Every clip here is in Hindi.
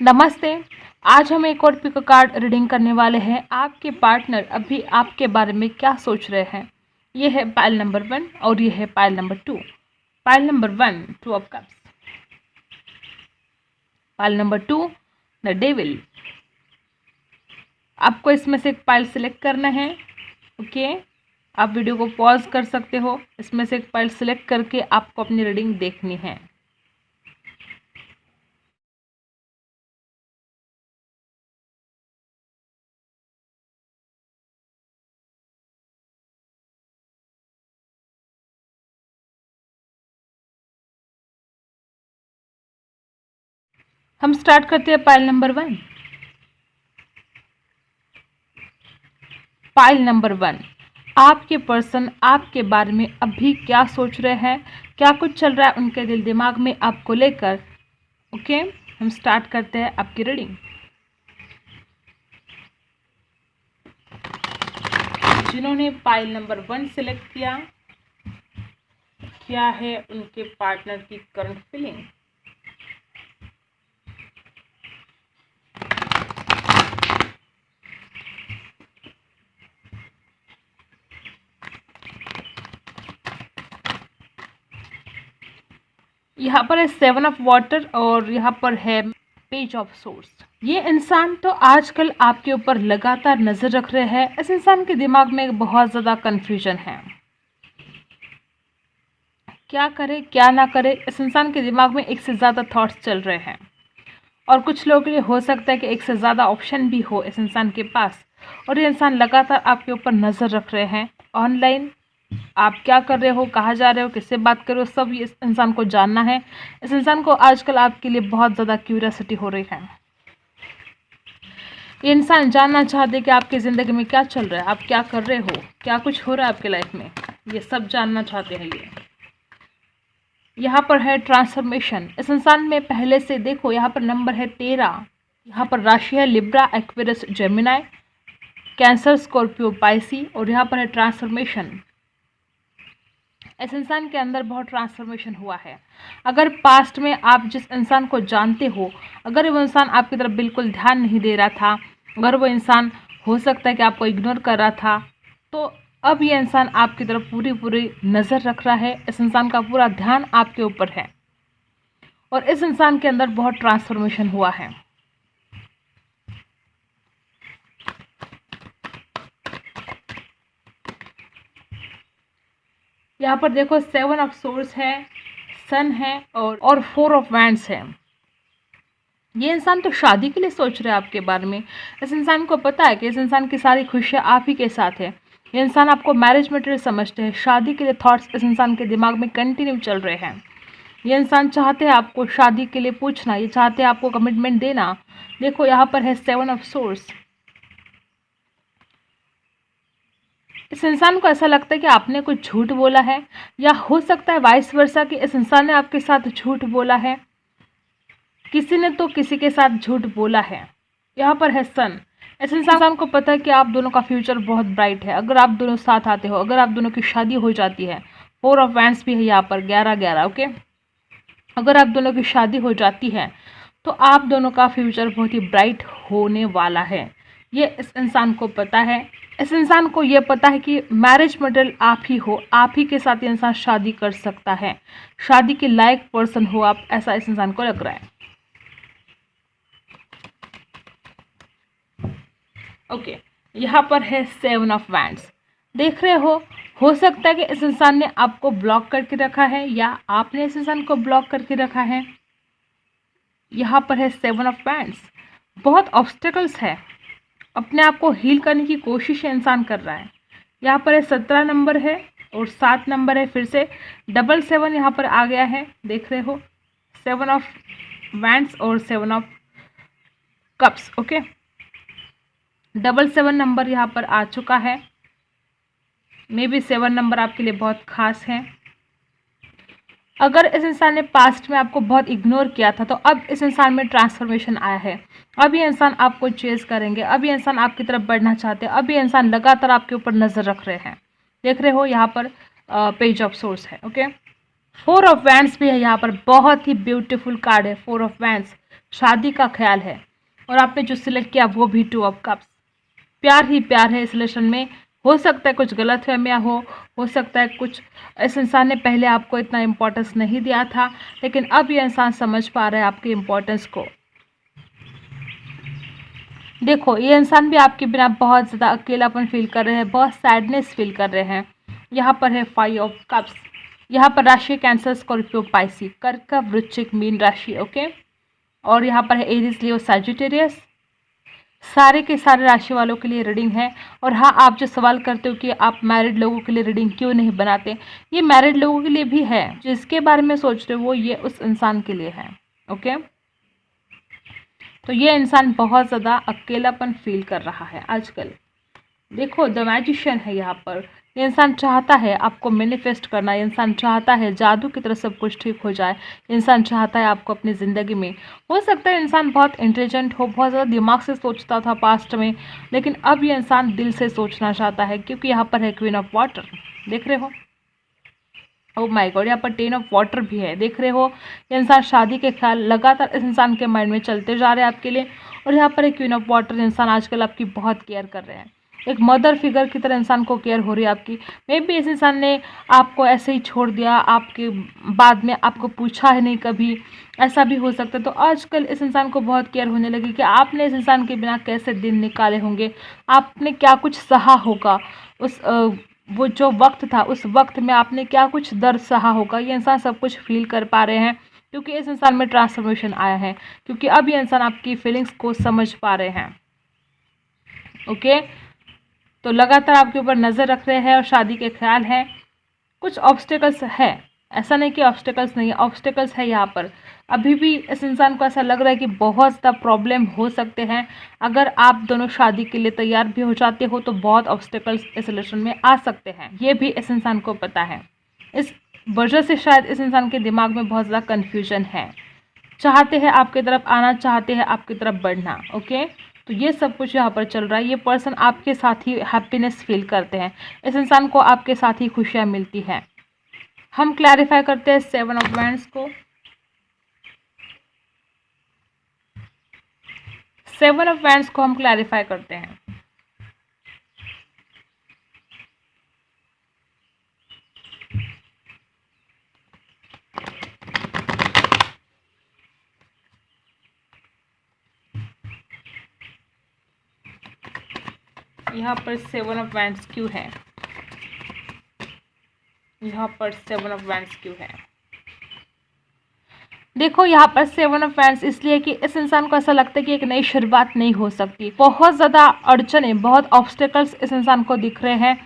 नमस्ते। आज हम एक और पिक कार्ड रीडिंग करने वाले हैं। आपके पार्टनर अभी आपके बारे में क्या सोच रहे हैं। ये है पाइल नंबर 1 और ये है pile number 2। Pile number 1 2 of cups, pile number 2 the devil. आपको इसमें से एक पाइल सिलेक्ट करना है। ओके, आप वीडियो को पॉज कर सकते हो। इसमें से एक पाइल सिलेक्ट करके आपको अपनी रीडिंग देखनी है। हम स्टार्ट करते हैं पाइल नंबर 1। पाइल नंबर 1, आपके पर्सन आपके बारे में अभी क्या सोच रहे हैं, क्या कुछ चल रहा है उनके दिल दिमाग में आपको लेकर। ओके, हम स्टार्ट करते हैं आपकी रीडिंग। जिन्होंने पाइल नंबर 1 सिलेक्ट किया, क्या है उनके पार्टनर की करंट फीलिंग। यहाँ पर है 7 ऑफ वाटर और यहाँ पर है पेज ऑफ सोर्स। ये इंसान तो आजकल आपके ऊपर लगातार नजर रख रहे हैं। इस इंसान के दिमाग में बहुत ज़्यादा कन्फ्यूजन है, क्या करे क्या ना करे। इस इंसान के दिमाग में एक से ज़्यादा थॉट्स चल रहे हैं और कुछ लोगों के लिए हो सकता है कि एक से ज़्यादा ऑप्शन भी हो इस इंसान के पास। और ये इंसान लगातार आपके ऊपर नज़र रख रहे हैं। ऑनलाइन आप क्या कर रहे हो, कहाँ जा रहे हो, किससे बात कर रहे हो, सब इस इंसान को जानना है। इस इंसान को आजकल आपके लिए बहुत ज़्यादा क्यूरियोसिटी हो रही है। ये इंसान जानना चाहते हैं कि आपकी ज़िंदगी में क्या चल रहा है, आप क्या कर रहे हो, क्या कुछ हो रहा है आपके लाइफ में। ये सब जानना चाहते हैं ये। यहाँ पर है ट्रांसफॉर्मेशन। इस इंसान में पहले से देखो, यहाँ पर नंबर है 13। यहाँ पर राशि है Libra, Aquarius, Gemini, cancer, Scorpio, Pisces और यहाँ पर है ट्रांसफॉर्मेशन। इस इंसान के अंदर बहुत ट्रांसफॉर्मेशन हुआ है। अगर पास्ट में आप जिस इंसान को जानते हो, अगर वो इंसान आपकी तरफ बिल्कुल ध्यान नहीं दे रहा था, अगर वो इंसान हो सकता है कि आपको इग्नोर कर रहा था, तो अब ये इंसान आपकी तरफ पूरी नज़र रख रहा है। इस इंसान का पूरा ध्यान आपके ऊपर है और इस इंसान के अंदर बहुत ट्रांसफॉर्मेशन हुआ है। यहाँ पर देखो 7 ऑफ सोर्स है, सन है और 4 ऑफ वैंड्स है। ये इंसान तो शादी के लिए सोच रहा है आपके बारे में। इस इंसान को पता है कि इस इंसान की सारी खुशियाँ आप ही के साथ है। ये इंसान आपको मैरिज मटेरियल समझते हैं। शादी के लिए थॉट्स इस इंसान के दिमाग में कंटिन्यू चल रहे हैं। ये इंसान चाहते हैं आपको शादी के लिए पूछना, ये चाहते हैं आपको कमिटमेंट देना। देखो यहाँ पर है 7 ऑफ सोर्स। इस इंसान को ऐसा लगता है कि आपने कुछ झूठ बोला है, या हो सकता है वाइस वर्सा कि इस इंसान ने आपके साथ झूठ बोला है। किसी ने तो किसी के साथ झूठ बोला है। यहाँ पर है सन। इस इंसान को पता है कि आप दोनों का फ्यूचर बहुत ब्राइट है। अगर आप दोनों साथ आते हो, अगर आप दोनों की शादी हो जाती है, 4 ऑफ वैंड्स भी है यहाँ पर, 11-11। ओके, अगर आप दोनों की शादी हो जाती है तो आप दोनों का फ्यूचर बहुत ही ब्राइट होने वाला है। ये इस इंसान को पता है। इस इंसान को ये पता है कि मैरिज मटेरियल आप ही हो, आप ही के साथ ये इंसान शादी कर सकता है, शादी के लायक पर्सन हो आप, ऐसा इस इंसान को लग रहा है। ओके, यहाँ पर है 7 ऑफ वैंड्स। देख रहे हो सकता है कि इस इंसान ने आपको ब्लॉक करके रखा है या आपने इस इंसान को ब्लॉक करके रखा है। यहाँ पर है 7 ऑफ वैंड्स। बहुत ऑब्स्टेकल्स है, अपने आप को हील करने की कोशिश इंसान कर रहा है। यहाँ पर है 17 नंबर है और 7 नंबर है, फिर से 7 यहाँ पर आ गया है। देख रहे हो 7 ऑफ वैंड्स और 7 ऑफ कप्स। ओके, 7 नंबर यहाँ पर आ चुका है। मे बी 7 नंबर आपके लिए बहुत खास है। अगर इस इंसान ने पास्ट में आपको बहुत इग्नोर किया था, तो अब इस इंसान में ट्रांसफॉर्मेशन आया है। अब ये इंसान आपको चेज करेंगे, अब ये इंसान आपकी तरफ बढ़ना चाहते हैं, अब ये इंसान लगातार आपके ऊपर नज़र रख रहे हैं। देख रहे हो यहाँ पर पेज ऑफ सोर्स है। ओके, 4 ऑफ वैंड्स भी है यहाँ पर, बहुत ही ब्यूटीफुल कार्ड है 4 ऑफ वैंड्स। शादी का ख्याल है, और आपने जो सिलेक्ट किया वो भी 2 ऑफ कप्स। प्यार ही प्यार है इस रिलेशन में। हो सकता है कुछ गलतफहमियां हो सकता है कुछ इस इंसान ने पहले आपको इतना इम्पोर्टेंस नहीं दिया था, लेकिन अब ये इंसान समझ पा रहा है आपकी इम्पोर्टेंस को। देखो, ये इंसान भी आपके बिना बहुत ज़्यादा अकेलापन फील कर रहे हैं, बहुत सैडनेस फील कर रहे हैं। यहाँ पर है 5 ऑफ कप्स। यहाँ पर राशि कैंसर, स्कॉर्पियो, पाइसी, कर्क, वृश्चिक, मीन राशि, ओके। और यहाँ पर है एरीज, लियो, सैजिटेरियस। सारे के सारे राशि वालों के लिए रीडिंग है। और हाँ, आप जो सवाल करते हो कि आप मैरिड लोगों के लिए रीडिंग क्यों नहीं बनाते, ये मैरिड लोगों के लिए भी है। जिसके बारे में सोच रहे हो ये उस इंसान के लिए है, ओके। तो ये इंसान बहुत ज़्यादा अकेलापन फील कर रहा है आजकल। देखो, द मैजिशियन है यहाँ पर। ये इंसान चाहता है आपको मैनिफेस्ट करना, ये इंसान चाहता है जादू की तरह सब कुछ ठीक हो जाए, इंसान चाहता है आपको अपनी ज़िंदगी में। हो सकता है इंसान बहुत इंटेलिजेंट हो, बहुत ज़्यादा दिमाग से सोचता था पास्ट में, लेकिन अब ये इंसान दिल से सोचना चाहता है, क्योंकि यहाँ पर है क्वीन ऑफ वाटर, देख रहे हो। ओह माय गॉड, यहाँ पर 10 ऑफ वाटर भी है, देख रहे हो। ये इंसान शादी के ख्याल लगातार इस इंसान के माइंड में चलते जा रहे हैं आपके लिए। और यहाँ पर एक क्वीन ऑफ वाटर, इंसान आजकल आपकी बहुत केयर कर रहे हैं, एक मदर फिगर की तरह इंसान को केयर हो रही है आपकी। मे बी इस इंसान ने आपको ऐसे ही छोड़ दिया, आपके बाद में आपको पूछा है नहीं कभी, ऐसा भी हो सकता है। तो आजकल इस इंसान को बहुत केयर होने लगी कि आपने इस इंसान के बिना कैसे दिन निकाले होंगे, आपने क्या कुछ सहा होगा, उस वो जो वक्त था उस वक्त में आपने क्या कुछ दर्द सहा होगा। ये इंसान सब कुछ फील कर पा रहे हैं, क्योंकि इस इंसान में ट्रांसफॉर्मेशन आया है, क्योंकि अब ये इंसान आपकी फीलिंग्स को समझ पा रहे हैं, ओके। तो लगातार आपके ऊपर नज़र रख रहे हैं और शादी के ख्याल है। कुछ ऑब्स्टेकल्स है, ऐसा नहीं कि ऑब्स्टेकल्स नहीं है, ऑब्स्टेकल्स है यहाँ पर। अभी भी इस इंसान को ऐसा लग रहा है कि बहुत ज़्यादा प्रॉब्लम हो सकते हैं। अगर आप दोनों शादी के लिए तैयार भी हो जाते हो तो बहुत ऑब्स्टेकल्स इस रिलेशन में आ सकते हैं, ये भी इस इंसान को पता है। इस वजह से शायद इस इंसान के दिमाग में बहुत ज़्यादा कन्फ्यूजन है, चाहते हैं आपकी तरफ आना, चाहते हैं आपकी तरफ बढ़ना, ओके। तो ये सब कुछ यहाँ पर चल रहा है। ये पर्सन आपके साथ ही हैप्पीनेस फील करते हैं, इस इंसान को आपके साथ ही खुशियाँ मिलती हैं। हम क्लैरिफाई करते हैं 7 ऑफ वैंड्स को। 7 ऑफ वैंड्स को हम क्लैरिफाई करते हैं। यहाँ पर 7 ऑफ वैंड्स क्यों है, यहाँ पर 7 ऑफ वैंड्स क्यों है। देखो, यहाँ पर 7 ऑफ वैंड्स इसलिए कि इस इंसान को ऐसा लगता है कि एक नई शुरुआत नहीं हो सकती। बहुत ज़्यादा अड़चने, बहुत ऑब्स्टेकल्स इस इंसान को दिख रहे हैं।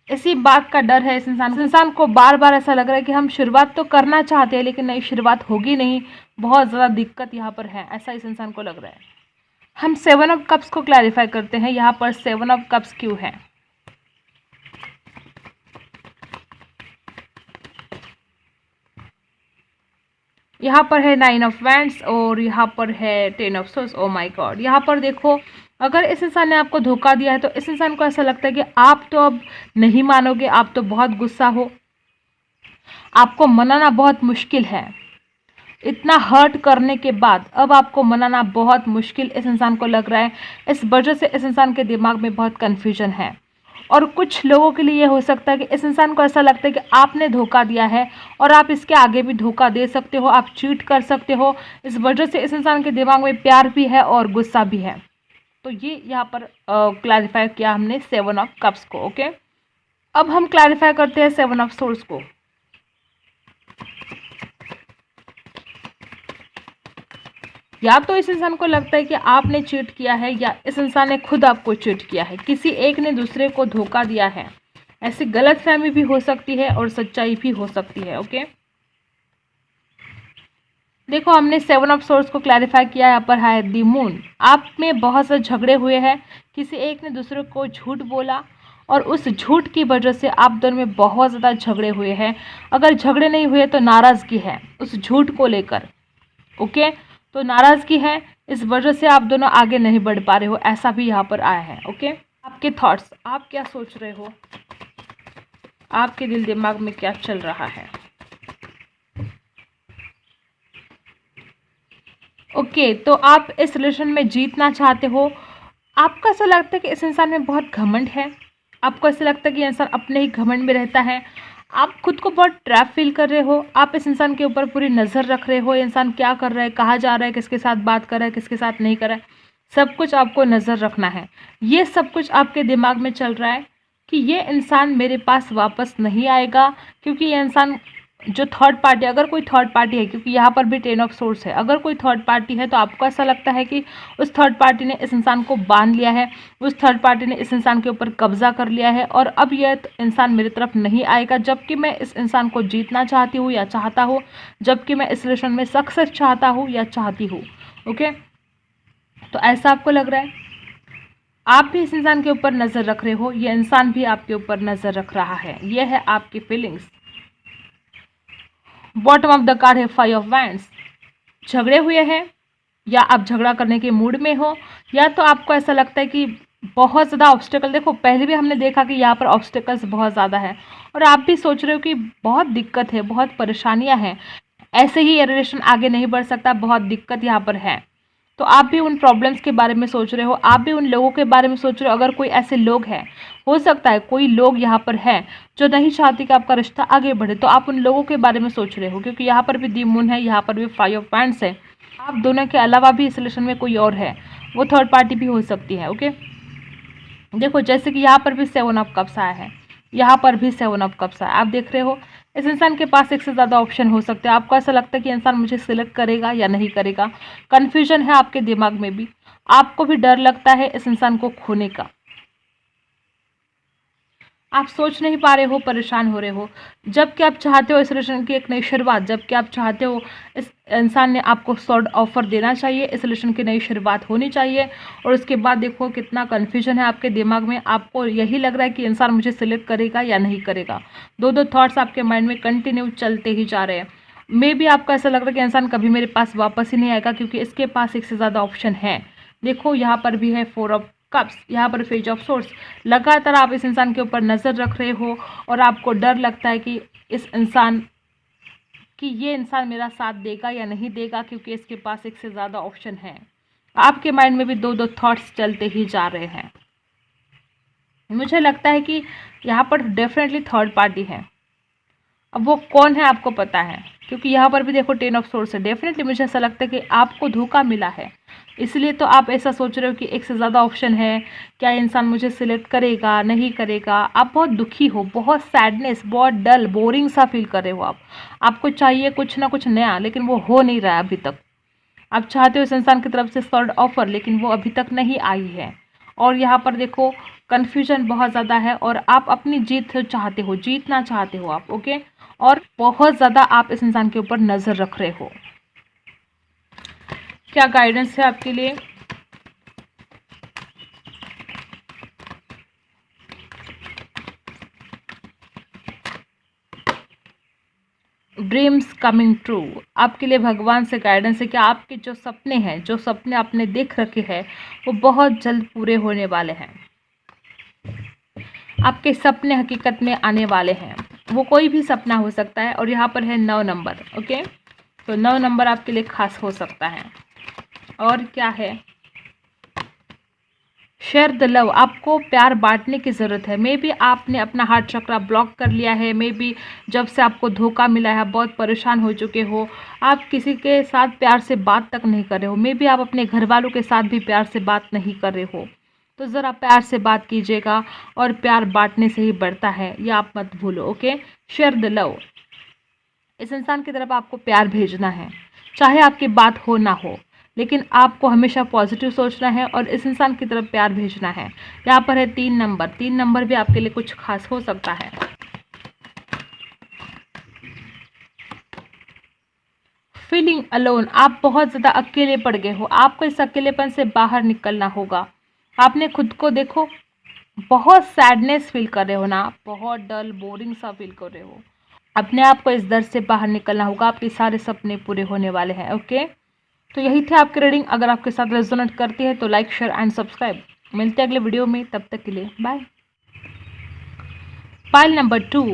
इसी बात का डर है इस इंसान को बार बार ऐसा लग रहा है कि हम शुरुआत तो करना चाहते हैं लेकिन नई शुरुआत होगी नहीं, बहुत ज़्यादा दिक्कत यहाँ पर है, ऐसा इस इंसान को लग रहा है। हम 7 ऑफ कप्स को क्लैरिफाई करते हैं। यहाँ पर 7 ऑफ कप्स क्यों है। यहाँ पर है 9 ऑफ वैंड्स और यहाँ पर है 10 of source. Oh my God, यहाँ पर देखो, अगर इस इंसान ने आपको धोखा दिया है तो इस इंसान को ऐसा लगता है कि आप तो अब नहीं मानोगे, आप तो बहुत गुस्सा हो, आपको मनाना बहुत मुश्किल है। इतना हर्ट करने के बाद अब आपको मनाना बहुत मुश्किल इस इंसान को लग रहा है। इस वजह से इस इंसान के दिमाग में बहुत कन्फ्यूजन है। और कुछ लोगों के लिए ये हो सकता है कि इस इंसान को ऐसा लगता है कि आपने धोखा दिया है और आप इसके आगे भी धोखा दे सकते हो, आप चीट कर सकते हो। इस वजह से इस इंसान के दिमाग में प्यार भी है और गुस्सा भी है। तो ये यहाँ पर क्लैरिफाई किया हमने 7 ऑफ कप्स को, ओके। अब हम क्लैरिफाई करते हैं 7 ऑफ सोर्स को। या तो इस इंसान को लगता है कि आपने चीट किया है या इस इंसान ने खुद आपको चीट किया है, किसी एक ने दूसरे को धोखा दिया है। ऐसी गलतफहमी भी हो सकती है और सच्चाई भी हो सकती है, ओके। देखो, हमने 7 ऑफ सोर्स को क्लैरिफाई किया। यहाँ पर है द मून। आप में बहुत से झगड़े हुए हैं, किसी एक ने दूसरे को झूठ बोला और उस झूठ की वजह से आप दोनों में बहुत ज़्यादा झगड़े हुए हैं। अगर झगड़े नहीं हुए तो नाराज़गी है उस झूठ को लेकर, ओके। तो नाराज़गी है, इस वजह से आप दोनों आगे नहीं बढ़ पा रहे हो, ऐसा भी यहाँ पर आया है, ओके। आपके थॉट्स, आप क्या सोच रहे हो, आपके दिल दिमाग में क्या चल रहा है। ओके, तो आप इस रिलेशन में जीतना चाहते हो। आपको ऐसा लगता है कि इस इंसान में बहुत घमंड है, आपको ऐसा लगता है कि ये इंसान अपने ही घमंड में रहता है, आप खुद को बहुत ट्रैप फील कर रहे हो, आप इस इंसान के ऊपर पूरी नज़र रख रहे हो, ये इंसान क्या कर रहा है, कहाँ जा रहा है, किसके साथ बात कर रहा है, किसके साथ नहीं कर रहा है, सब कुछ आपको नज़र रखना है। ये सब कुछ आपके दिमाग में चल रहा है कि ये इंसान मेरे पास वापस नहीं आएगा, क्योंकि ये इंसान जो थर्ड पार्टी, अगर कोई थर्ड पार्टी है, क्योंकि यहाँ पर भी 10 ऑफ सोर्स है, अगर कोई थर्ड पार्टी है तो आपको ऐसा लगता है कि उस थर्ड पार्टी ने इस इंसान को बांध लिया है, उस थर्ड पार्टी ने इस इंसान के ऊपर कब्जा कर लिया है और अब यह इंसान मेरी तरफ नहीं आएगा, जबकि मैं इस इंसान को जीतना चाहती हूँ या चाहता हूँ, जबकि मैं इस रिलेशन में सक्सेस चाहता हूँ या चाहती हूँ। ओके, तो ऐसा आपको लग रहा है, आप भी इस इंसान के ऊपर नज़र रख रहे हो, ये इंसान भी आपके ऊपर नज़र रख रहा है, यह है आपकी feelings. Bottom of the card है 5 ऑफ वैंड्स। झगड़े हुए हैं या आप झगड़ा करने के मूड में हो, या तो आपको ऐसा लगता है कि बहुत ज़्यादा ऑब्स्टेकल, देखो पहले भी हमने देखा कि यहाँ पर ऑब्स्टेकल्स बहुत ज़्यादा है और आप भी सोच रहे हो कि बहुत दिक्कत है, बहुत परेशानियाँ हैं, ऐसे ही ये रिलेशन आगे नहीं बढ़ सकता, बहुत दिक्कत यहाँ पर है। तो आप भी उन प्रॉब्लम्स के बारे में सोच रहे हो, आप भी उन लोगों के बारे में सोच रहे हो। अगर कोई ऐसे लोग हैं, हो सकता है कोई लोग यहाँ पर हैं जो नहीं चाहते कि आपका रिश्ता आगे बढ़े, तो आप उन लोगों के बारे में सोच रहे हो, क्योंकि यहाँ पर भी दी मून है, यहाँ पर भी 5 ऑफ वैंड्स है। आप दोनों के अलावा भी इस रिलेशन में कोई और है, वो थर्ड पार्टी भी हो सकती है। ओके, देखो जैसे कि यहाँ पर भी 7 ऑफ कप्स आया है, यहाँ पर भी 7 ऑफ कप्स आया, आप देख रहे हो इस इंसान के पास एक से ज़्यादा ऑप्शन हो सकते हैं। आपको ऐसा लगता है कि इंसान मुझे सिलेक्ट करेगा या नहीं करेगा, कन्फ्यूजन है आपके दिमाग में भी, आपको भी डर लगता है इस इंसान को खोने का, आप सोच नहीं पा रहे हो, परेशान हो रहे हो, जबकि आप चाहते हो इस रिलेशन की एक नई शुरुआत, जबकि आप चाहते हो इस इंसान ने आपको सॉर्ट ऑफर देना चाहिए, इस रिलेशन की नई शुरुआत होनी चाहिए। और उसके बाद देखो कितना कन्फ्यूजन है आपके दिमाग में, आपको यही लग रहा है कि इंसान मुझे सिलेक्ट करेगा या नहीं करेगा, दो थॉट्स आपके माइंड में कंटिन्यू चलते ही जा रहे हैं। मे बी आपको ऐसा लग रहा है कि इंसान कभी मेरे पास वापस ही नहीं आएगा, क्योंकि इसके पास एक से ज़्यादा ऑप्शन है। देखो यहाँ पर भी है 4 ऑफ कप्स, यहाँ पर पेज ऑफ सोर्स। लगातार आप इस इंसान के ऊपर नज़र रख रहे हो और आपको डर लगता है कि इस इंसान कि ये इंसान मेरा साथ देगा या नहीं देगा, क्योंकि इसके पास एक से ज़्यादा ऑप्शन है। आपके माइंड में भी दो थॉट्स चलते ही जा रहे हैं। मुझे लगता है कि यहाँ पर डेफिनेटली थर्ड पार्टी है। अब वो कौन है आपको पता है, क्योंकि यहाँ पर भी देखो 10 ऑफ सोर्स है। डेफिनेटली मुझे ऐसा लगता है कि आपको धोखा मिला है, इसलिए तो आप ऐसा सोच रहे हो कि एक से ज़्यादा ऑप्शन है, क्या इंसान मुझे सिलेक्ट करेगा नहीं करेगा। आप बहुत दुखी हो, बहुत सैडनेस, बहुत डल बोरिंग सा फील कर रहे हो आपको चाहिए कुछ ना कुछ नया, लेकिन वो हो नहीं रहा है अभी तक। आप चाहते हो इस इंसान की तरफ से थर्ड ऑफर, लेकिन वो अभी तक नहीं आई है। और यहाँ पर देखो कन्फ्यूजन बहुत ज़्यादा है और आप अपनी जीत चाहते हो, जीतना चाहते हो आप। ओके, और बहुत ज़्यादा आप इस इंसान के ऊपर नज़र रख रहे हो। क्या गाइडेंस है आपके लिए? ड्रीम्स कमिंग ट्रू, आपके लिए भगवान से गाइडेंस है कि आपके जो सपने हैं, जो सपने आपने देख रखे हैं, वो बहुत जल्द पूरे होने वाले हैं। आपके सपने हकीकत में आने वाले हैं, वो कोई भी सपना हो सकता है। और यहाँ पर है 9 नंबर। ओके, तो 9 नंबर आपके लिए खास हो सकता है। और क्या है? शेयर द लव, आपको प्यार बांटने की ज़रूरत है। मे बी आपने अपना हार्ट चक्रा ब्लॉक कर लिया है, मे बी जब से आपको धोखा मिला है बहुत परेशान हो चुके हो, आप किसी के साथ प्यार से बात तक नहीं कर रहे हो, मे बी आप अपने घर वालों के साथ भी प्यार से बात नहीं कर रहे हो। तो ज़रा प्यार से बात कीजिएगा, और प्यार बांटने से ही बढ़ता है, ये आप मत भूलो। ओके, शेयर द लव, इस इंसान की तरफ आपको प्यार भेजना है, चाहे आपकी बात हो ना हो, लेकिन आपको हमेशा पॉजिटिव सोचना है और इस इंसान की तरफ प्यार भेजना है। यहाँ पर है 3 नंबर, 3 नंबर भी आपके लिए कुछ खास हो सकता है। फीलिंग अलोन, आप बहुत ज़्यादा अकेले पड़ गए हो, आपको इस अकेलेपन से बाहर निकलना होगा। आपने खुद को देखो, बहुत सैडनेस फील कर रहे हो ना, बहुत डल बोरिंग सा फील कर रहे हो। अपने आप को इस दर्द से बाहर निकलना होगा, आपके सारे सपने पूरे होने वाले हैं। ओके, तो यही थी आपकी रीडिंग। अगर आपके साथ रेजोनेट करती है तो लाइक, शेयर एंड सब्सक्राइब। मिलते हैं अगले वीडियो में, तब तक के लिए बाय। पाइल नंबर 2,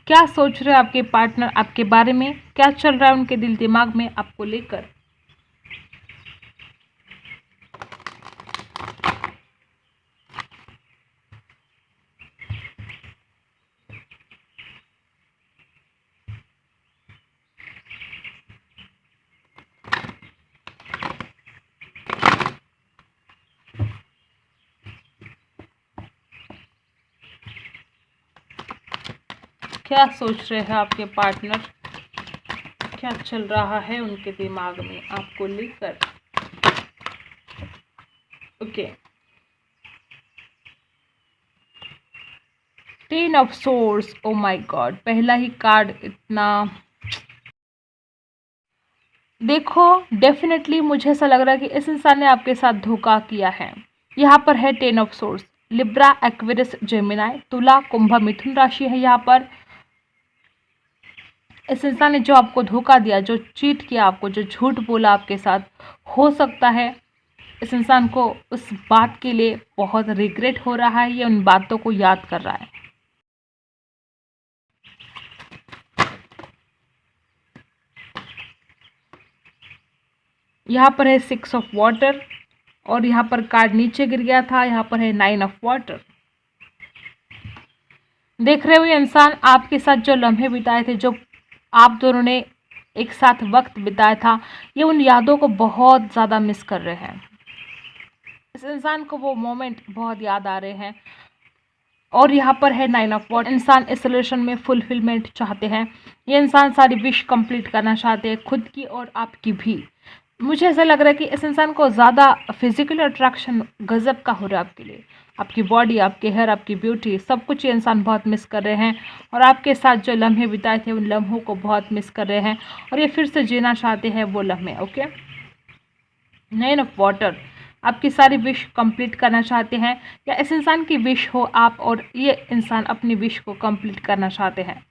क्या सोच रहे हो आपके पार्टनर आपके बारे में, क्या चल रहा है उनके दिल दिमाग में आपको लेकर। क्या सोच रहे हैं आपके पार्टनर, क्या चल रहा है उनके दिमाग में आपको लेकर। Okay, 10 of source, oh my God, पहला ही कार्ड इतना, देखो डेफिनेटली मुझे ऐसा लग रहा है कि इस इंसान ने आपके साथ धोखा किया है। यहाँ पर है 10 of source, Libra, Aquarius, Gemini, तुला, कुंभ, मिथुन राशि है। यहाँ पर इस इंसान ने जो आपको धोखा दिया, जो चीट किया आपको, जो झूठ बोला आपके साथ, हो सकता है इस इंसान को उस बात के लिए बहुत रिग्रेट हो रहा है, ये उन बातों को याद कर रहा है। यहाँ पर है 6 ऑफ वाटर और यहाँ पर कार्ड नीचे गिर गया था, यहाँ पर है 9 ऑफ वाटर। देख रहे हो ये इंसान आपके साथ जो लम्हे बिताए थे, जो आप दोनों ने एक साथ वक्त बिताया था, ये उन यादों को बहुत ज़्यादा मिस कर रहे हैं। इस इंसान को वो मोमेंट बहुत याद आ रहे हैं। और यहाँ पर है 9 ऑफ वाटर, इंसान इस रिलेशन में फुलफिलमेंट चाहते हैं। ये इंसान सारी विश कंप्लीट करना चाहते हैं, खुद की और आपकी भी। मुझे ऐसा लग रहा है कि इस इंसान को ज़्यादा फिजिकल अट्रैक्शन गजब का हो रहा है आपके लिए। आपकी बॉडी, आपके हेयर, आपकी ब्यूटी, सब कुछ ये इंसान बहुत मिस कर रहे हैं। और आपके साथ जो लम्हे बिताए थे, उन लम्हों को बहुत मिस कर रहे हैं और ये फिर से जीना चाहते हैं वो लम्हे। ओके, 9 ऑफ वाटर, आपकी सारी विश कंप्लीट करना चाहते हैं, या इस इंसान की विश हो आप और ये इंसान अपनी विश को कंप्लीट करना चाहते हैं।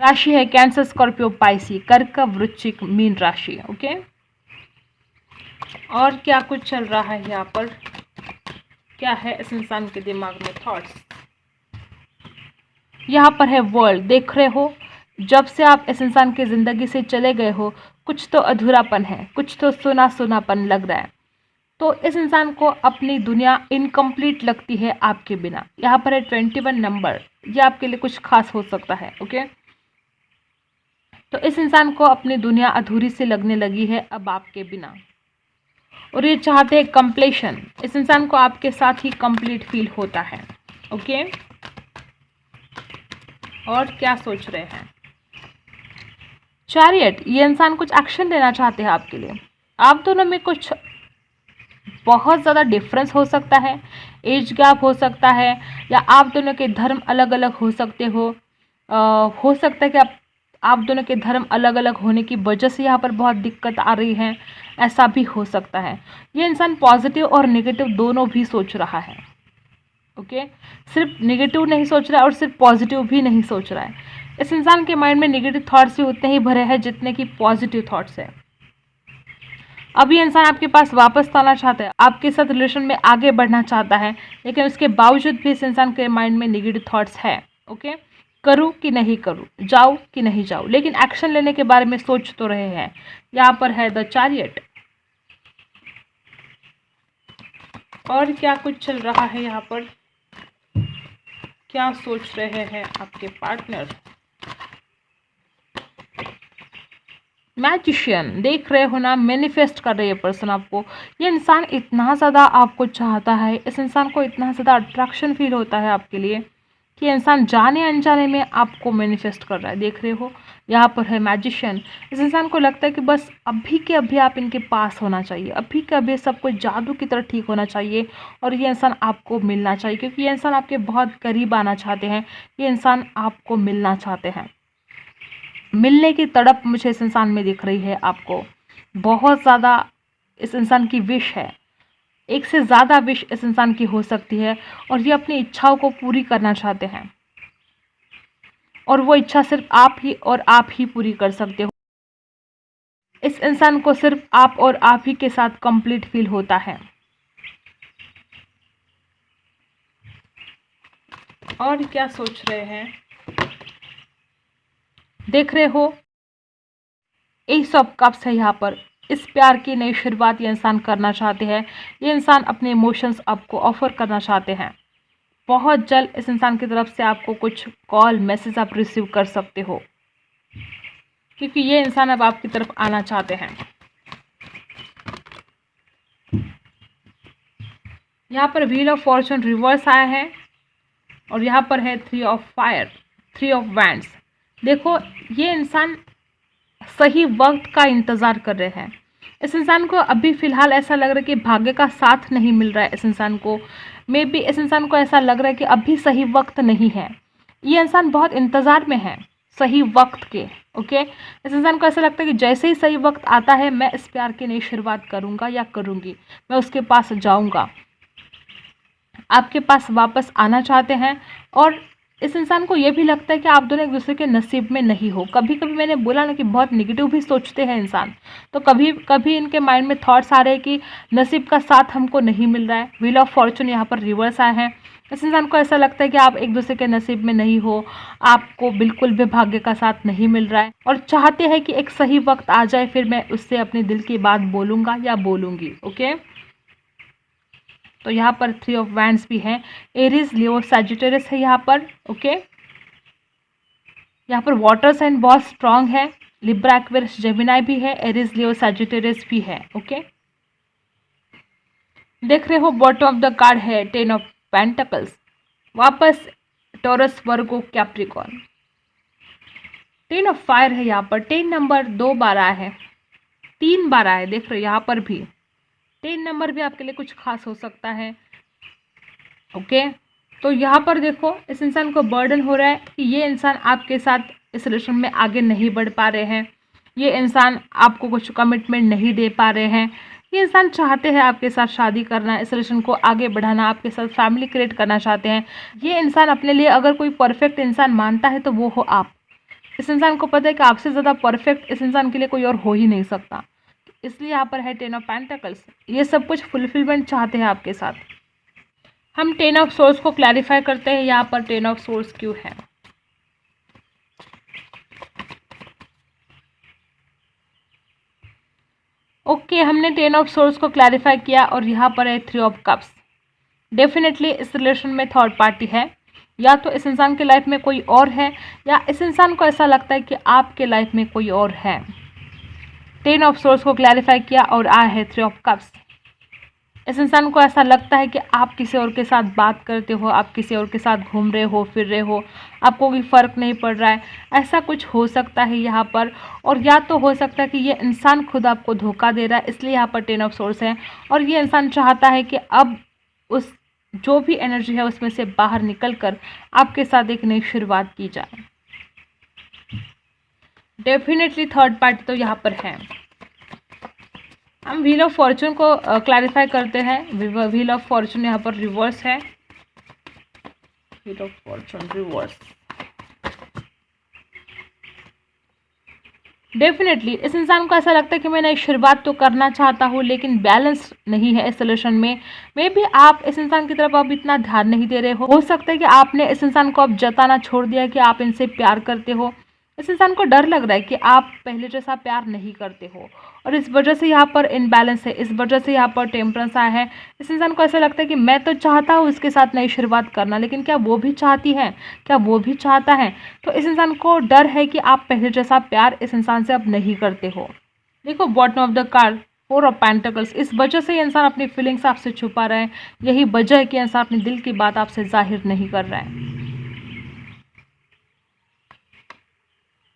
राशि है कैंसर, स्कॉर्पियो, पाइसी, कर्क, वृश्चिक, मीन राशि। ओके, और क्या कुछ चल रहा है यहाँ पर, क्या है इस इंसान के दिमाग में थॉट्स। यहाँ पर है वर्ल्ड, देख रहे हो जब से आप इस इंसान की ज़िंदगी से चले गए हो, कुछ तो अधूरापन है, कुछ तो सुना सुनापन लग रहा है। तो इस इंसान को अपनी दुनिया इनकम्प्लीट लगती है आपके बिना। यहाँ पर है 21 नंबर, ये आपके लिए कुछ खास हो सकता है। ओके, तो इस इंसान को अपनी दुनिया अधूरी सी लगने लगी है अब आपके बिना, और ये चाहते हैं कंप्लीशन। इस इंसान को आपके साथ ही कंप्लीट फील होता है। ओके, और क्या सोच रहे हैं चैरियट, ये इंसान कुछ एक्शन लेना चाहते हैं आपके लिए। आप दोनों में कुछ बहुत ज़्यादा डिफरेंस हो सकता है, एज गैप हो सकता है, या आप दोनों के धर्म अलग अलग हो सकते हो सकता है कि आप दोनों के धर्म अलग अलग होने की वजह से यहाँ पर बहुत दिक्कत आ रही है, ऐसा भी हो सकता है। ये इंसान पॉजिटिव और नेगेटिव दोनों भी सोच रहा है। ओके, सिर्फ नेगेटिव नहीं सोच रहा है और सिर्फ पॉजिटिव भी नहीं सोच रहा है। इस इंसान के माइंड में नेगेटिव थॉट्स भी उतने ही भरे हैं जितने कि पॉजिटिव थॉट्स है। अब ये इंसान आपके पास वापस आना चाहता है, आपके साथ रिलेशन में आगे बढ़ना चाहता है, लेकिन उसके बावजूद भी इस इंसान के माइंड में नेगेटिव थॉट्स है। ओके, करूँ कि नहीं करूँ, जाऊँ कि नहीं जाऊँ, लेकिन एक्शन लेने के बारे में सोच तो रहे हैं। यहाँ पर है द चैरियट, और क्या कुछ चल रहा है यहाँ पर, क्या सोच रहे हैं आपके पार्टनर। मैजिशियन, देख रहे हो ना, मैनिफेस्ट कर रही है पर्सन आपको। ये इंसान इतना ज़्यादा आपको चाहता है, इस इंसान को इतना ज़्यादा अट्रैक्शन फील होता है आपके लिए कि ये इंसान जाने अनजाने में आपको मैनिफेस्ट कर रहा है। देख रहे हो यहाँ पर है मैजिशियन। इस इंसान को लगता है कि बस अभी के अभी आप इनके पास होना चाहिए, अभी के अभी सब कुछ जादू की तरह ठीक होना चाहिए और ये इंसान आपको मिलना चाहिए, क्योंकि ये इंसान आपके बहुत करीब आना चाहते हैं, ये इंसान आपको मिलना चाहते हैं। मिलने की तड़प मुझे इस इंसान में दिख रही है आपको, बहुत ज़्यादा इस इंसान की विश है, एक से ज़्यादा विश इस इंसान की हो सकती है और ये अपनी इच्छाओं को पूरी करना चाहते हैं, और वो इच्छा सिर्फ आप ही और आप ही पूरी कर सकते हो। इस इंसान को सिर्फ आप और आप ही के साथ कंप्लीट फील होता है। और क्या सोच रहे हैं, देख रहे हो एस ऑफ कप्स है यहाँ पर। इस प्यार की नई शुरुआत ये इंसान करना चाहते हैं, ये इंसान अपने इमोशंस आपको ऑफर करना चाहते हैं। बहुत जल्द इस इंसान की तरफ से आपको कुछ कॉल मैसेज आप रिसीव कर सकते हो, क्योंकि ये इंसान अब आपकी तरफ आना चाहते हैं। यहाँ पर व्हील ऑफ फॉर्चून रिवर्स आया है, और यहाँ पर है 3 ऑफ फायर, 3 ऑफ वैंड्स। देखो ये इंसान सही वक्त का इंतज़ार कर रहे हैं। इस इंसान को अभी फ़िलहाल ऐसा लग रहा है कि भाग्य का साथ नहीं मिल रहा है इस इंसान को। मे बी इस इंसान को ऐसा लग रहा है कि अभी सही वक्त नहीं है। ये इंसान बहुत इंतज़ार में है सही वक्त के। ओके, इस इंसान को ऐसा लगता है कि जैसे ही सही वक्त आता है मैं इस प्यार की नई शुरुआत करूँगा या करूँगी, मैं उसके पास जाऊँगा। आपके पास वापस आना चाहते हैं और इस इंसान को ये भी लगता है कि आप दोनों एक दूसरे के नसीब में नहीं हो। कभी कभी मैंने बोला ना कि बहुत निगेटिव भी सोचते हैं इंसान, तो कभी कभी इनके माइंड में थॉट्स आ रहे हैं कि नसीब का साथ हमको नहीं मिल रहा है। व्हील ऑफ फॉर्चून यहाँ पर रिवर्स आए हैं। इस इंसान को ऐसा लगता है कि आप एक दूसरे के नसीब में नहीं हो, आपको बिल्कुल भी भाग्य का साथ नहीं मिल रहा है और चाहते हैं कि एक सही वक्त आ जाए, फिर मैं उससे अपने दिल की बात बोलूँगा या बोलूँगी। ओके, तो यहाँ पर 3 ऑफ वैंड्स भी हैं। एरीज, लियो, सैजिटेरियस है यहाँ पर। ओके, यहाँ पर वाटर साइन बहुत स्ट्रांग है। लिब्रा, एक्वेरियस, जेमिनाई भी है। एरीज, लियो, सैजिटेरियस भी है। ओके, देख रहे हो बॉटम ऑफ द कार्ड है 10 ऑफ पेंटिकल्स। वापस taurus, Virgo, Capricorn. 10 of fire है यहाँ पर। 10 नंबर 2 बार आया है, 3 बार आया है। देख रहे हो यहाँ पर भी 10 नंबर भी आपके लिए कुछ खास हो सकता है। ओके, तो यहाँ पर देखो इस इंसान को बर्डन हो रहा है कि ये इंसान आपके साथ इस रिलेशन में आगे नहीं बढ़ पा रहे हैं। ये इंसान आपको कुछ कमिटमेंट नहीं दे पा रहे हैं। ये इंसान चाहते हैं आपके साथ शादी करना, इस रिलेशन को आगे बढ़ाना, आपके साथ फैमिली क्रिएट करना चाहते हैं। ये इंसान अपने लिए अगर कोई परफेक्ट इंसान मानता है तो वो हो आप। इस इंसान को पता है कि आपसे ज़्यादा परफेक्ट इस इंसान के लिए कोई और हो ही नहीं सकता, इसलिए यहाँ पर है 10 ऑफ पेंटिकल्स। ये सब कुछ फुलफिलमेंट चाहते हैं आपके साथ। हम 10 ऑफ सोर्स को क्लैरिफाई करते हैं। यहाँ पर 10 ऑफ सोर्स क्यों है। ओके, हमने 10 ऑफ सोर्स को क्लैरिफाई किया और यहाँ पर है 3 ऑफ कप्स। डेफिनेटली इस रिलेशन में थर्ड पार्टी है। या तो इस इंसान के लाइफ में कोई और है या इस इंसान को ऐसा लगता है कि आपके लाइफ में कोई और है। 10 ऑफ सोर्स को क्लैरिफाई किया और आया है 3 ऑफ कप्स। इस इंसान को ऐसा लगता है कि आप किसी और के साथ बात करते हो, आप किसी और के साथ घूम रहे हो, फिर रहे हो, आपको कोई फ़र्क नहीं पड़ रहा है, ऐसा कुछ हो सकता है यहाँ पर। और या तो हो सकता है कि ये इंसान खुद आपको धोखा दे रहा है, इसलिए यहाँ पर 10 ऑफ सोर्स है। और ये इंसान चाहता है कि अब उस जो भी एनर्जी है उसमें से बाहर निकल कर आपके साथ एक नई शुरुआत की जाए। डेफिनेटली थर्ड पार्टी तो यहाँ पर है। हम व्हील ऑफ फॉर्चून को क्लैरिफाई करते हैं। व्हील ऑफ फॉर्चून यहाँ पर रिवर्स है। Wheel of Fortune reverse. Definitely इस इंसान को ऐसा लगता है कि मैं नई शुरुआत तो करना चाहता हूँ लेकिन बैलेंस नहीं है इस रिलेशन में। मे बी आप इस इंसान की तरफ अब इतना ध्यान नहीं दे रहे हो सकता है कि आपने इस इंसान को अब जताना छोड़ दिया कि आप इनसे प्यार करते हो। इस इंसान को डर लग रहा है कि आप पहले जैसा प्यार नहीं करते हो और इस वजह से यहाँ पर इनबैलेंस है, इस वजह से यहाँ पर टेम्परेंस आया है। इस इंसान को ऐसा लगता है कि मैं तो चाहता हूँ इसके साथ नई शुरुआत करना, लेकिन क्या वो भी चाहती है, क्या वो भी चाहता है। तो इस इंसान को डर है कि आप पहले जैसा प्यार इस इंसान से अब नहीं करते हो। देखो bottom of the card 4 of pentacles. इस वजह से ये इंसान अपनी फीलिंग्स आपसे छुपा रहा है। यही वजह है कि इंसान अपने दिल की बात आपसे जाहिर नहीं कर रहा है।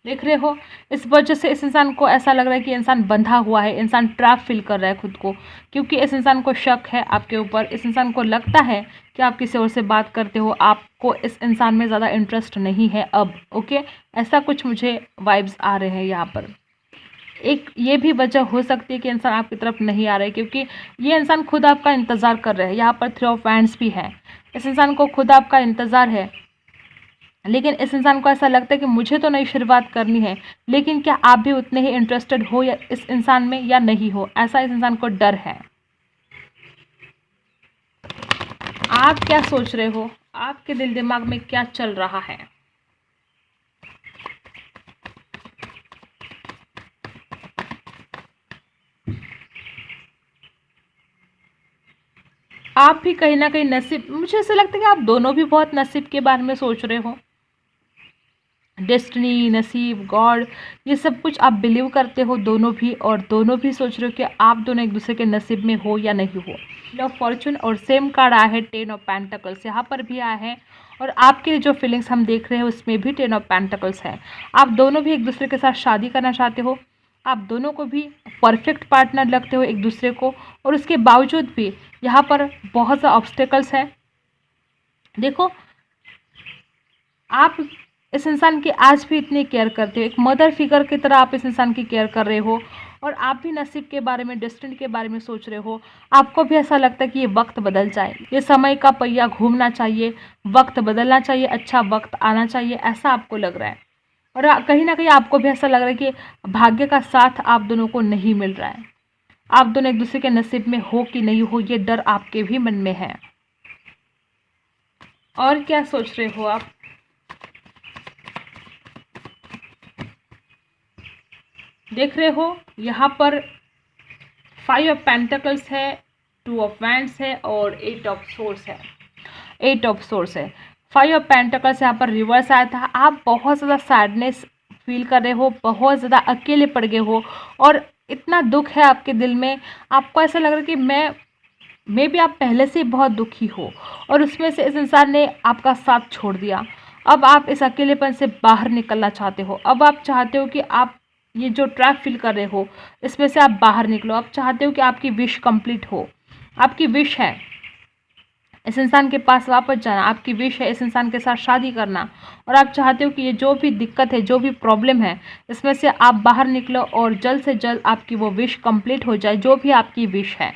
देख रहे हो, इस वजह से इस इंसान को ऐसा लग रहा है कि इंसान बंधा हुआ है, इंसान ट्रैप फील कर रहा है खुद को, क्योंकि इस इंसान को शक है आपके ऊपर। इस इंसान को लगता है कि आप किसी और से बात करते हो, आपको इस इंसान में ज़्यादा इंटरेस्ट नहीं है अब। ओके, ऐसा कुछ मुझे वाइब्स आ रहे हैं यहाँ पर। एक ये भी वजह हो सकती है कि इंसान आपकी तरफ नहीं आ रहा है क्योंकि ये इंसान खुद आपका इंतज़ार कर रहा है। यहाँ पर 3 ऑफ वैंड्स भी है। इस इंसान को खुद आपका इंतज़ार है, लेकिन इस इंसान को ऐसा लगता है कि मुझे तो नई शुरुआत करनी है, लेकिन क्या आप भी उतने ही इंटरेस्टेड हो या इस इंसान में या नहीं हो, ऐसा इस इंसान को डर है। आप क्या सोच रहे हो, आपके दिल दिमाग में क्या चल रहा है। आप भी कहीं ना कहीं नसीब, मुझे ऐसा लगता है कि आप दोनों भी बहुत नसीब के बारे में सोच रहे हो। डेस्टिनी, नसीब, गॉड, ये सब कुछ आप बिलीव करते हो दोनों भी, और दोनों भी सोच रहे हो कि आप दोनों एक दूसरे के नसीब में हो या नहीं हो। व्हील ऑफ फॉर्चून और सेम कार्ड आया है 10 ऑफ पेंटिकल्स। यहाँ पर भी आया है और आपके लिए जो फीलिंग्स हम देख रहे हैं उसमें भी 10 ऑफ पेंटिकल्स है। आप दोनों भी एक दूसरे के साथ शादी करना चाहते हो, आप दोनों को भी परफेक्ट पार्टनर लगते हो एक दूसरे को, और उसके बावजूद भी यहाँ पर बहुत सा ऑब्स्टेकल्स है। देखो, आप इस इंसान की आज भी इतनी केयर करते हो, एक मदर फिगर की तरह आप इस इंसान की केयर कर रहे हो, और आप भी नसीब के बारे में, डेस्टिनी के बारे में सोच रहे हो। आपको भी ऐसा लगता है कि ये वक्त बदल जाए, ये समय का पहिया घूमना चाहिए, वक्त बदलना चाहिए, अच्छा वक्त आना चाहिए, ऐसा आपको लग रहा है। और कहीं ना कहीं आपको भी ऐसा लग रहा है कि भाग्य का साथ आप दोनों को नहीं मिल रहा है, आप दोनों एक दूसरे के नसीब में हो कि नहीं हो, ये डर आपके भी मन में है। और क्या सोच रहे हो आप? देख रहे हो यहाँ पर 5 ऑफ पेंटिकल्स है, 2 ऑफ वैंड्स है और 8 ऑफ सोर्स है। 8 ऑफ सोर्स है, 5 ऑफ पेंटिकल्स यहाँ पर रिवर्स आया था। आप बहुत ज़्यादा सैडनेस फील कर रहे हो, बहुत ज़्यादा अकेले पड़ गए हो, और इतना दुख है आपके दिल में, आपको ऐसा लग रहा है कि मैं भी आप पहले से बहुत दुखी हो, और उसमें से इस इंसान ने आपका साथ छोड़ दिया। अब आप इस अकेलेपन से बाहर निकलना चाहते हो, अब आप चाहते हो कि आप ये जो ट्रैप फील कर रहे हो इसमें से आप बाहर निकलो। आप चाहते हो कि आपकी विश कंप्लीट हो, आपकी विश है इस इंसान के पास वापस जाना, आपकी विश है इस इंसान के साथ शादी करना, और आप चाहते हो कि ये जो भी दिक्कत है, जो भी प्रॉब्लम है, इसमें से आप बाहर निकलो और जल्द से जल्द आपकी वो विश कंप्लीट हो जाए, जो भी आपकी विश है।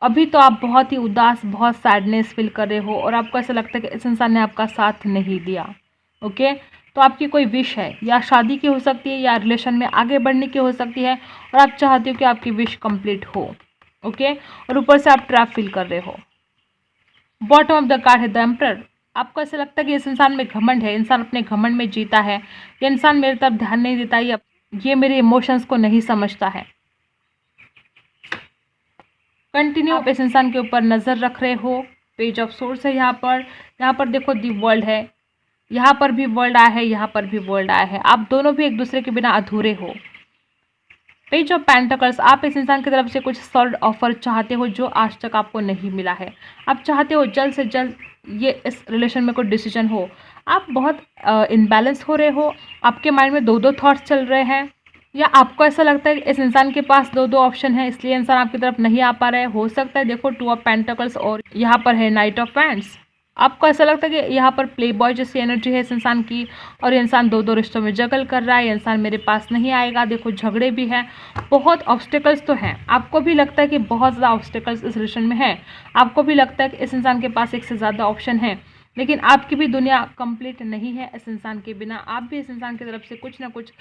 अभी तो आप बहुत ही उदास, बहुत सैडनेस फील कर रहे हो, और आपको ऐसा लगता है कि इस इंसान ने आपका साथ नहीं दिया। ओके, तो आपकी कोई विश है, या शादी की हो सकती है, या रिलेशन में आगे बढ़ने की हो सकती है, और आप चाहते हो कि आपकी विश कंप्लीट हो। ओके, और ऊपर से आप ट्रैप फील कर रहे हो। बॉटम ऑफ द कार्ड है द एम्परर। आपको ऐसा लगता है कि इस इंसान में घमंड है, इंसान अपने घमंड में जीता है, ये इंसान मेरे तरफ ध्यान नहीं देता, ये मेरे इमोशंस को नहीं समझता है। कंटिन्यू आप इस इंसान के ऊपर नज़र रख रहे हो। पेज ऑफ सोर्स है यहाँ पर देखो दी वर्ल्ड है, यहाँ पर भी वर्ल्ड आया है, यहाँ पर भी वर्ल्ड आया है। आप दोनों भी एक दूसरे के बिना अधूरे हो। पेज ऑफ पेंटिकल्स, आप इस इंसान की तरफ से कुछ सॉलिड ऑफर चाहते हो जो आज तक आपको नहीं मिला है। आप चाहते हो जल्द से जल्द ये इस रिलेशन में कोई डिसीजन हो। आप बहुत इनबैलेंस हो रहे हो, आपके माइंड में 2-2 थॉट्स चल रहे हैं, या आपको ऐसा लगता है कि इस इंसान के पास 2-2 ऑप्शन है, इसलिए इंसान आपकी तरफ नहीं आ पा रहा है। हो सकता है देखो 2 ऑफ पेंटिकल्स और यहाँ पर है नाइट ऑफ वैंड्स। आपको ऐसा लगता है कि यहाँ पर प्ले बॉय जैसी एनर्जी है इस इंसान की, और ये इंसान 2-2 रिश्तों में जगल कर रहा है, ये इंसान मेरे पास नहीं आएगा। देखो झगड़े भी हैं, बहुत ऑब्स्टिकल्स तो हैं। आपको भी लगता है कि बहुत ज़्यादा ऑब्स्टिकल्स इस रिलेशन में हैं, आपको भी लगता है कि इस इंसान के पास एक से ज़्यादा ऑप्शन है, लेकिन आपकी भी दुनिया कंप्लीट नहीं है इस इंसान के बिना। आप भी इस इंसान की तरफ से कुछ ना कुछ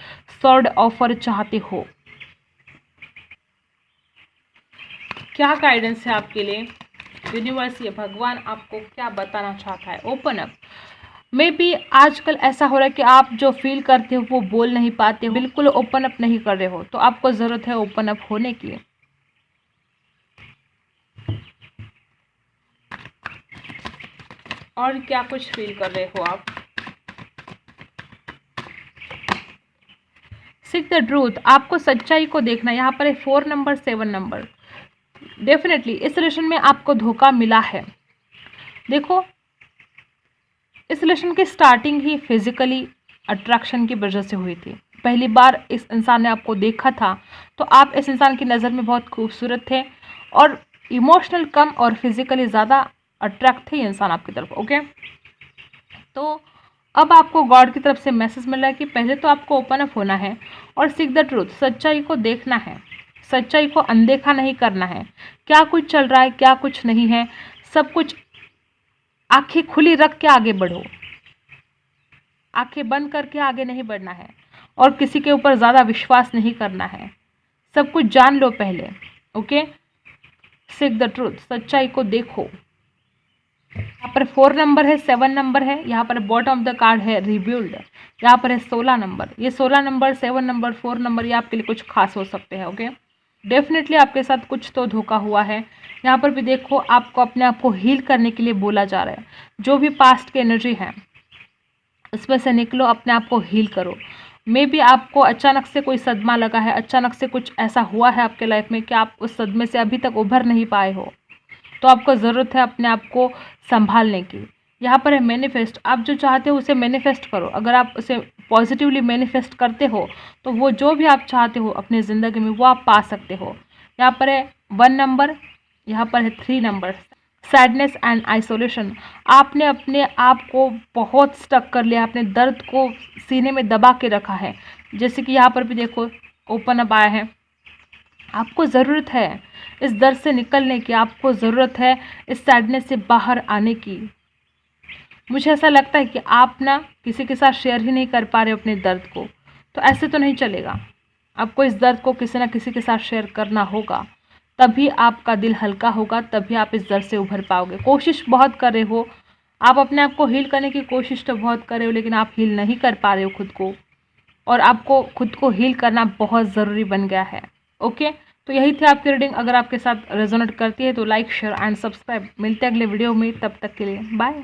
सॉलिड ऑफर चाहते हो। क्या गाइडेंस है आपके लिए? यूनिवर्स, ये भगवान आपको क्या बताना चाहता है? Open up. मे बी आजकल ऐसा हो रहा है कि आप जो फील करते हो वो बोल नहीं पाते हो, बिल्कुल ओपन अप नहीं कर रहे हो, तो आपको ज़रूरत है ओपन अप होने की। और क्या कुछ फील कर रहे हो आप? सीक द ट्रूथ, आपको सच्चाई को देखना। यहाँ पर है 4 नंबर, 7 नंबर। डेफिनेटली इस रिलेशन में आपको धोखा मिला है। देखो, इस रिलेशन की स्टार्टिंग ही फिजिकली अट्रैक्शन की वजह से हुई थी। पहली बार इस इंसान ने आपको देखा था तो आप इस इंसान की नज़र में बहुत खूबसूरत थे, और इमोशनल कम और फिजिकली ज़्यादा अट्रैक्ट थे ये इंसान आपकी तरफ। ओके, तो अब आपको गॉड की तरफ से मैसेज मिल रहा है कि पहले तो आपको ओपन अप होना है और सीक द ट्रूथ, सच्चाई को देखना है, सच्चाई को अनदेखा नहीं करना है। क्या कुछ चल रहा है, क्या कुछ नहीं है, सब कुछ आंखें खुली रख के आगे बढ़ो, आंखें बंद करके आगे नहीं बढ़ना है, और किसी के ऊपर ज़्यादा विश्वास नहीं करना है। सब कुछ जान लो पहले। ओके, सीक द ट्रूथ, सच्चाई को देखो। यहाँ पर 4 नंबर है, 7 नंबर है, यहाँ पर बॉटम ऑफ द कार्ड है रिब्यूल्ड, यहाँ पर है 16 नंबर। ये 16 नंबर, 7 नंबर, 4 नंबर, ये आपके लिए कुछ खास हो सकते हैं। ओके, डेफिनेटली आपके साथ कुछ तो धोखा हुआ है। यहाँ पर भी देखो, आपको अपने आप को हील करने के लिए बोला जा रहा है। जो भी पास्ट की एनर्जी है उसमें से निकलो, अपने आप को हील करो। मे बी आपको अचानक से कोई सदमा लगा है, अचानक से कुछ ऐसा हुआ है आपके लाइफ में कि आप उस सदमे से अभी तक उभर नहीं पाए हो, तो आपको ज़रूरत है अपने आप को संभालने की। यहाँ पर है मैनिफेस्ट। आप जो चाहते हो उसे मैनिफेस्ट करो। अगर आप उसे पॉजिटिवली मैनिफेस्ट करते हो तो वो जो भी आप चाहते हो अपनी ज़िंदगी में वो आप पा सकते हो। यहाँ पर है 1 नंबर, यहाँ पर है 3 नंबर। Sadness and isolation. आपने अपने आप को बहुत स्टक कर लिया, अपने दर्द को सीने में दबा के रखा है। जैसे कि यहाँ पर भी देखो ओपन अप आया है। आपको ज़रूरत है इस दर्द से निकलने की, आपको ज़रूरत है इस सैडनेस से बाहर आने की। मुझे ऐसा लगता है कि आप ना किसी के साथ शेयर ही नहीं कर पा रहे हो अपने दर्द को, तो ऐसे तो नहीं चलेगा। आपको इस दर्द को किसी ना किसी के साथ शेयर करना होगा, तभी आपका दिल हल्का होगा, तभी आप इस दर्द से उभर पाओगे। कोशिश बहुत कर रहे हो आप, अपने आप को हील करने की कोशिश तो बहुत कर रहे हो, लेकिन आप हील नहीं कर पा रहे हो खुद को, और आपको खुद को हील करना बहुत ज़रूरी बन गया है। ओके, तो यही थी आपकी रीडिंग। अगर आपके साथ रेजोनेट करती है तो लाइक, शेयर एंड सब्सक्राइब। मिलते हैं अगले वीडियो में, तब तक के लिए बाय।